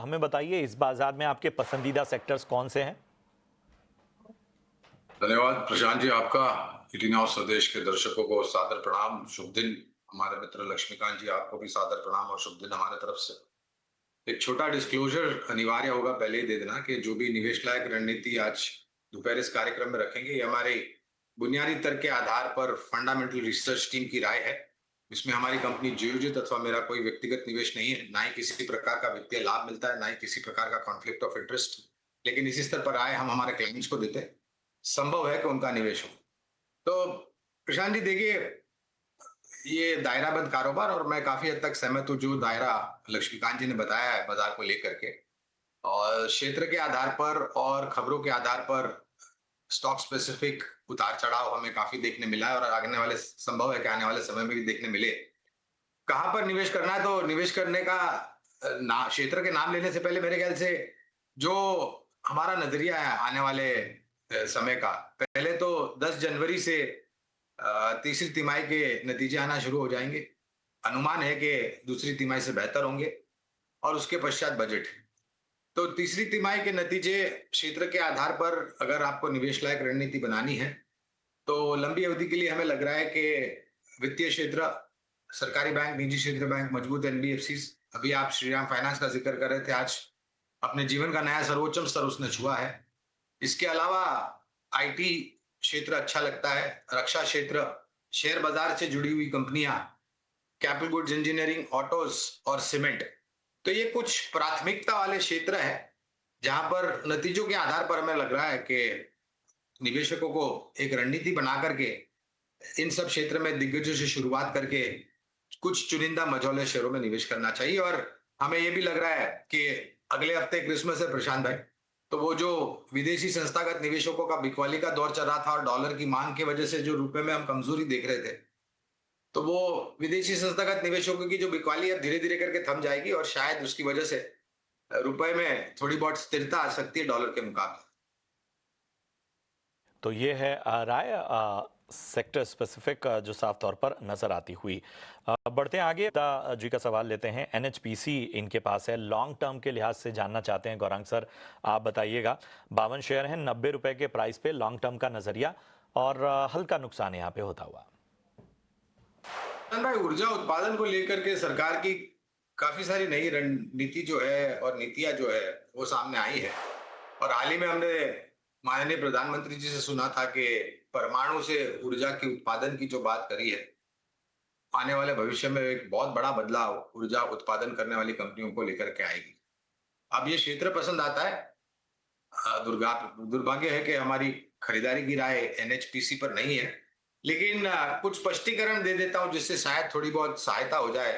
हमें बताइए इस बाजार में आपके पसंदीदा सेक्टर्स कौन से हैं? धन्यवाद प्रशांत जी आपका। ईटीनाउ स्वदेश के दर्शकों को सादर प्रणाम, शुभ दिन। हमारे मित्र लक्ष्मीकांत जी आपको भी सादर प्रणाम और शुभ दिन हमारे तरफ से। एक छोटा डिस्क्लोजर अनिवार्य होगा पहले ही दे देना कि जो भी निवेश लायक रणनीति आज दोपहर इस कार्यक्रम में रखेंगे, ये हमारे बुनियादी तर्क के आधार पर फंडामेंटल रिसर्च टीम की राय है। इसमें हमारी कंपनी जीवजित अथवा मेरा कोई व्यक्तिगत निवेश नहीं है, ना ही किसी प्रकार का वित्तीय लाभ मिलता है, ना ही किसी प्रकार का कॉन्फ्लिक्ट ऑफ इंटरेस्ट। लेकिन इसी स्तर पर राय हम हमारे क्लाइंट्स को देते हैं, संभव है कि उनका निवेश हो। तो प्रशांत जी देखिए, ये दायराबंद कारोबार और मैं काफी हद तक सहमत हूँ जो दायरा लक्ष्मीकांत जी ने बताया है बाजार को लेकर के। और क्षेत्र के आधार पर और खबरों के आधार पर स्टॉक स्पेसिफिक उतार चढ़ाव हमें काफी देखने मिला है और आने वाले संभव है कि आने वाले समय में भी देखने मिले। कहाँ पर निवेश करना है, तो निवेश करने का ना क्षेत्र के नाम लेने से पहले मेरे ख्याल से जो हमारा नजरिया है आने वाले समय का, पहले तो 10 जनवरी से तीसरी तिमाही के नतीजे आना शुरू हो जाएंगे। अनुमान है कि दूसरी तिमाही से बेहतर होंगे और उसके पश्चात बजट। तो तीसरी तिमाही के नतीजे क्षेत्र के आधार पर अगर आपको निवेश लायक रणनीति बनानी है, तो लंबी अवधि के लिए हमें लग रहा है कि वित्तीय क्षेत्र, सरकारी बैंक, निजी क्षेत्र बैंक, मजबूत एनबीएफसी, अभी आप श्रीराम फाइनेंस का जिक्र कर रहे थे, आज अपने जीवन का नया सर्वोच्चम स्तर उसने छुआ है। इसके अलावा आईटी क्षेत्र अच्छा लगता है, रक्षा क्षेत्र, शेयर बाजार से जुड़ी हुई कंपनियां, कैपिटल गुड्स, इंजीनियरिंग, ऑटोज और सीमेंट। तो ये कुछ प्राथमिकता वाले क्षेत्र है जहां पर नतीजों के आधार पर हमें लग रहा है कि निवेशकों को एक रणनीति बना करके इन सब क्षेत्र में दिग्गजों से शुरुआत करके कुछ चुनिंदा मझौले शेयरों में निवेश करना चाहिए। और हमें यह भी लग रहा है कि अगले हफ्ते क्रिसमस है प्रशांत भाई, तो वो जो विदेशी संस्थागत निवेशकों का बिकवाली का दौर चल रहा था और डॉलर की मांग की वजह से जो रुपए में हम कमजोरी देख रहे थे, तो वो विदेशी संस्थागत निवेशकों की जो बिकवाली अब धीरे धीरे करके थम जाएगी और शायद उसकी वजह से रुपए में थोड़ी बहुत स्थिरता आ सकती है डॉलर के मुकाबले। तो ये है राय सेक्टर स्पेसिफिक जो साफ तौर पर नजर आती हुई। बढ़ते हैं आगे, दादा जी का सवाल लेते हैं। एनएचपीसी इनके पास है, लॉन्ग टर्म के लिहाज से जानना चाहते हैं गौरांग सर, आप बताइएगा। 52 शेयर हैं, 90 रुपए के प्राइस पे, लॉन्ग टर्म का नजरिया और हल्का नुकसान यहाँ पे होता हुआ। भाई, ऊर्जा उत्पादन को लेकर के सरकार की काफी सारी नई रणनीति जो है और नीतियां जो है वो सामने आई है। और हाल ही में हमने माननीय प्रधानमंत्री जी से सुना था कि परमाणु से ऊर्जा की उत्पादन की जो बात करी है, आने वाले भविष्य में एक बहुत बड़ा बदलाव ऊर्जा उत्पादन करने वाली कंपनियों को लेकर के आएगी। अब ये क्षेत्र पसंद आता है। दुर्भाग्य है कि हमारी खरीदारी की राय एनएचपीसी पर नहीं है, लेकिन कुछ स्पष्टीकरण दे देता हूं जिससे शायद थोड़ी बहुत सहायता हो जाए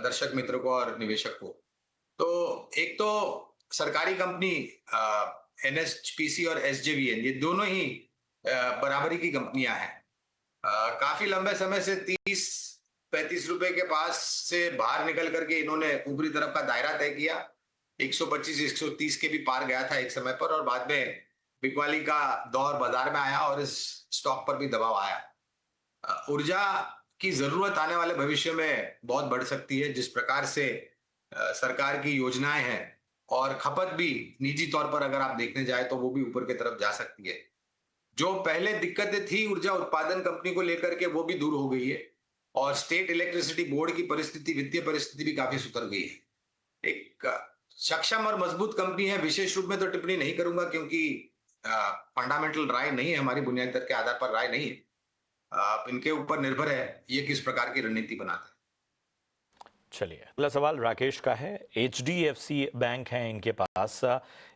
दर्शक मित्र को और निवेशक को। तो एक तो सरकारी कंपनी एनएचपीसी और एसजेवीएन, ये दोनों ही बराबरी की कंपनियां हैं। काफी लंबे समय से 30-35 रुपए के पास से बाहर निकल करके इन्होंने ऊपरी तरफ का दायरा तय किया। 125-130 के भी पार गया था एक समय पर और बाद में बिकवाली का दौर बाजार में आया और इस स्टॉक पर भी दबाव आया। ऊर्जा की जरूरत आने वाले भविष्य में बहुत बढ़ सकती है, जिस प्रकार से सरकार की योजनाएं हैं और खपत भी निजी तौर पर अगर आप देखने जाए तो वो भी ऊपर की तरफ जा सकती है। जो पहले दिक्कतें थी ऊर्जा उत्पादन कंपनी को लेकर के वो भी दूर हो गई है और स्टेट इलेक्ट्रिसिटी बोर्ड की परिस्थिति, वित्तीय परिस्थिति भी काफी सुधर गई है। एक सक्षम और मजबूत कंपनी है। विशेष रूप में तो टिप्पणी नहीं करूंगा क्योंकि फंडामेंटल राय नहीं है, हमारी बुनियादी तर्क के आधार पर राय नहीं है। इनके ऊपर निर्भर है ये किस प्रकार की रणनीति बनाते हैं। चलिए, अगला सवाल राकेश का है। एचडीएफसी बैंक है इनके पास,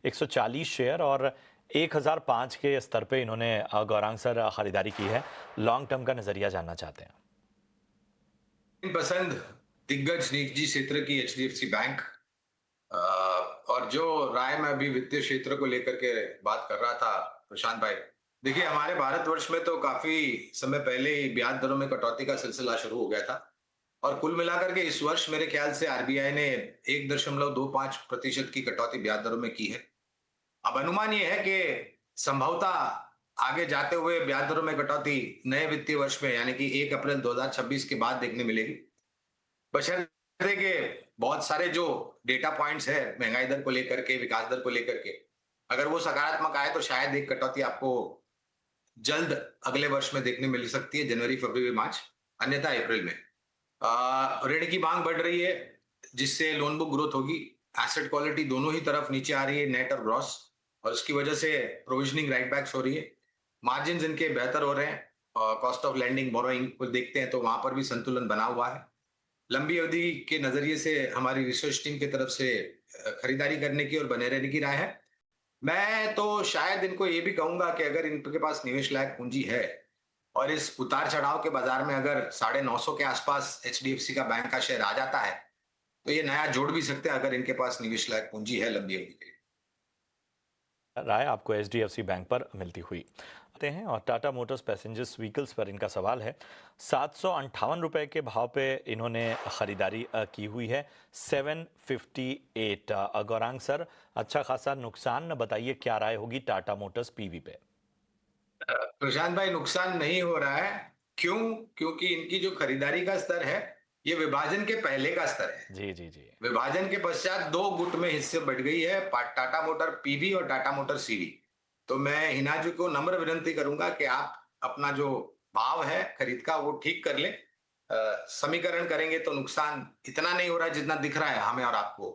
140 शेयर और 1005 के स्तर पे इन्होंने गौरांग सर खरीदारी की है। लॉन्ग टर्म का नजरिया जानना चाहते हैं। पसंद दिग्गज निजी क्षेत्र की एचडीएफसी बैंक। और जो राय में अभी वित्तीय क्षेत्र को लेकर के बात कर रहा था प्रशांत भाई, देखिए हमारे भारतवर्ष में तो काफी समय पहले ही ब्याज दरों में कटौती का सिलसिला शुरू हो गया था और कुल मिलाकर के इस वर्ष मेरे ख्याल से आरबीआई ने 1.25% की कटौती ब्याज दरों में की है। अब अनुमान ये है कि संभवतः आगे जाते हुए ब्याज दरों में कटौती नए वित्तीय वर्ष में यानी कि 1 अप्रैल 2026 के बाद देखने मिलेगी, बशर्ते तरह के बहुत सारे जो डेटा पॉइंट्स है महंगाई दर को लेकर के, विकास दर को लेकर के, अगर वो सकारात्मक आए तो शायद एक कटौती आपको जल्द अगले वर्ष में देखने मिल सकती है, जनवरी, फरवरी, मार्च, अन्यथा अप्रैल में। ऋण की मांग बढ़ रही है, जिससे लोन बुक ग्रोथ होगी। एसेट क्वालिटी दोनों ही तरफ नीचे आ रही है, नेट और ग्रॉस, और उसकी वजह से प्रोविजनिंग राइट बैक्स हो रही है। मार्जिन इनके बेहतर हो रहे हैं। कॉस्ट ऑफ लैंडिंग बोरोइंग को देखते हैं तो वहां पर भी संतुलन बना हुआ है। लंबी अवधि के नजरिए से हमारी रिसर्च टीम की तरफ से खरीदारी करने की और बने रहने की राय है। मैं तो शायद इनको ये भी कहूंगा कि अगर इनके पास निवेश लायक पूंजी है और इस उतार चढ़ाव के बाजार में अगर 950 के आसपास एचडीएफसी का बैंक का शेयर आ जाता है तो ये नया जोड़ भी सकते हैं, अगर इनके पास निवेश लायक पूंजी है लंबी अवधि के लिए। राय आपको एचडीएफसी बैंक पर मिलती हुई आते हैं। और टाटा मोटर्स पैसेंजर्स व्हीकल्स पर इनका सवाल है। 758 रुपए के भाव पे इन्होंने खरीदारी की हुई है। 758। गौरांग सर, अच्छा खासा नुकसान, बताइए क्या राय होगी टाटा मोटर्स पीवी पे? प्रशांत भाई, नुकसान नहीं हो रहा है। क्यों? क्योंकि इनकी जो खरीदारी का स्तर है ये विभाजन के पहले का स्तर है। जी जी जी। विभाजन के पश्चात दो गुट में हिस्से बढ़ गई है, टाटा मोटर पीवी और टाटा मोटर सीवी। तो मैं हिना जी को नम्र विनती करूंगा कि आप अपना जो भाव है खरीद का वो ठीक कर लें। समीकरण करेंगे तो नुकसान इतना नहीं हो रहा है जितना दिख रहा है हमें और आपको।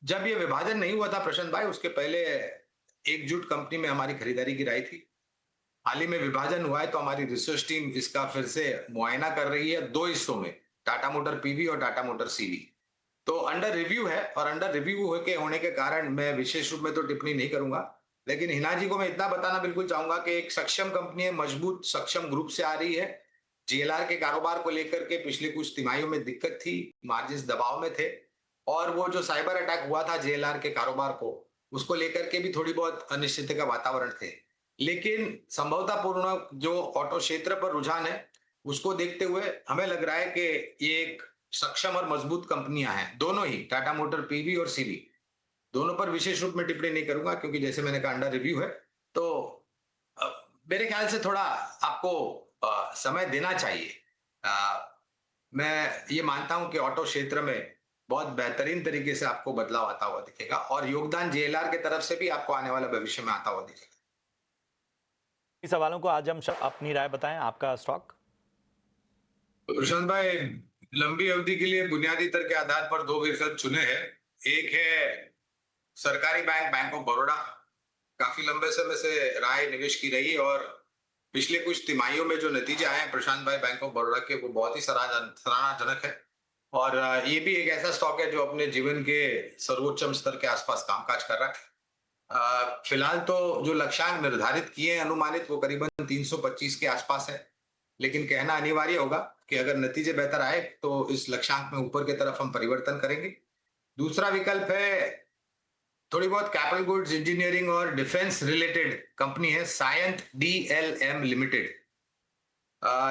जब ये विभाजन नहीं हुआ था प्रशांत भाई, उसके पहले एकजुट कंपनी में हमारी खरीदारी की राय थी। हाल ही में विभाजन हुआ है तो हमारी रिसर्च टीम इसका फिर से मुआयना कर रही है दो हिस्सों में, टाटा मोटर पीवी और टाटा मोटर सीवी। तो अंडर रिव्यू है, और अंडर रिव्यू होने के कारण मैं विशेष रूप में तो टिप्पणी नहीं करूंगा। लेकिन हिना जी को मैं इतना बताना बिल्कुल चाहूंगा कि एक सक्षम कंपनी है, मजबूत सक्षम ग्रुप से आ रही है। जीएलआर के कारोबार को लेकर के पिछले कुछ तिमाहियों में दिक्कत थी, मार्जिन दबाव में थे, और वो जो साइबर अटैक हुआ था जेएलआर के कारोबार को, उसको लेकर के भी थोड़ी बहुत अनिश्चितता का वातावरण थे। लेकिन संभवतापूर्ण जो ऑटो क्षेत्र पर रुझान है उसको देखते हुए हमें लग रहा है कि ये एक सक्षम और मजबूत कंपनियां हैं, दोनों ही टाटा मोटर पीवी और सीवी। दोनों पर विशेष रूप में टिप्पणी नहीं करूंगा क्योंकि जैसे मैंने कहा अंडर रिव्यू है। तो अ, मेरे ख्याल से थोड़ा आपको समय देना चाहिए। मैं ये मानता हूं कि ऑटो क्षेत्र में बहुत बेहतरीन तरीके से आपको बदलाव आता हुआ दिखेगा, और योगदान जेएलआर की तरफ से भी आपको आने वाले भविष्य में आता हुआ दिखेगा। इन सवालों को आज हम अपनी राय बताएं। आपका स्टॉक? प्रशांत भाई, लंबी अवधि के लिए बुनियादी दर के आधार पर दो विकल्प चुने हैं। एक है सरकारी बैंक, बैंक ऑफ बड़ौदा। काफी लंबे समय से राय निवेश की रही, और पिछले कुछ तिमाहियों में जो नतीजे आए हैं प्रशांत भाई बैंक ऑफ बड़ौदा के, वो बहुत ही सराहनाजनक है। और ये भी एक ऐसा स्टॉक है जो अपने जीवन के सर्वोच्च स्तर के आसपास कामकाज कर रहा है। फिलहाल तो जो लक्ष्यांक निर्धारित किए हैं अनुमानित, वो करीबन 325 के आसपास है। लेकिन कहना अनिवार्य होगा कि अगर नतीजे बेहतर आए तो इस लक्ष्यांक में ऊपर की तरफ हम परिवर्तन करेंगे। दूसरा विकल्प है थोड़ी बहुत कैपिटल गुड्स, इंजीनियरिंग और डिफेंस रिलेटेड कंपनी है, सायंत डीएलएम लिमिटेड।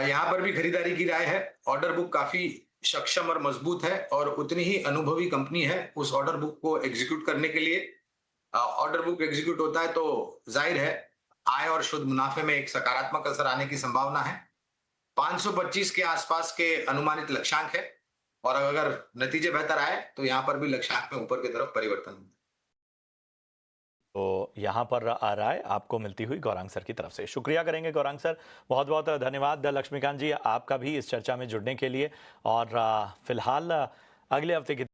यहाँ पर भी खरीदारी की राय है। ऑर्डर बुक काफी सक्षम और मजबूत है, और उतनी ही अनुभवी कंपनी है उस ऑर्डर बुक को एग्जीक्यूट करने के लिए। ऑर्डर बुक एग्जीक्यूट होता है तो जाहिर है आय और शुद्ध मुनाफे में एक सकारात्मक असर आने की संभावना है। 525 के आसपास के अनुमानित लक्ष्यांक है, और अगर नतीजे बेहतर आए तो यहाँ पर भी लक्ष्यांक में ऊपर की तरफ परिवर्तन होगा। तो यहाँ पर राय आपको मिलती हुई गौरांग सर की तरफ से। शुक्रिया करेंगे गौरांग सर, बहुत बहुत धन्यवाद लक्ष्मीकांत जी आपका भी इस चर्चा में जुड़ने के लिए। और फिलहाल अगले हफ्ते की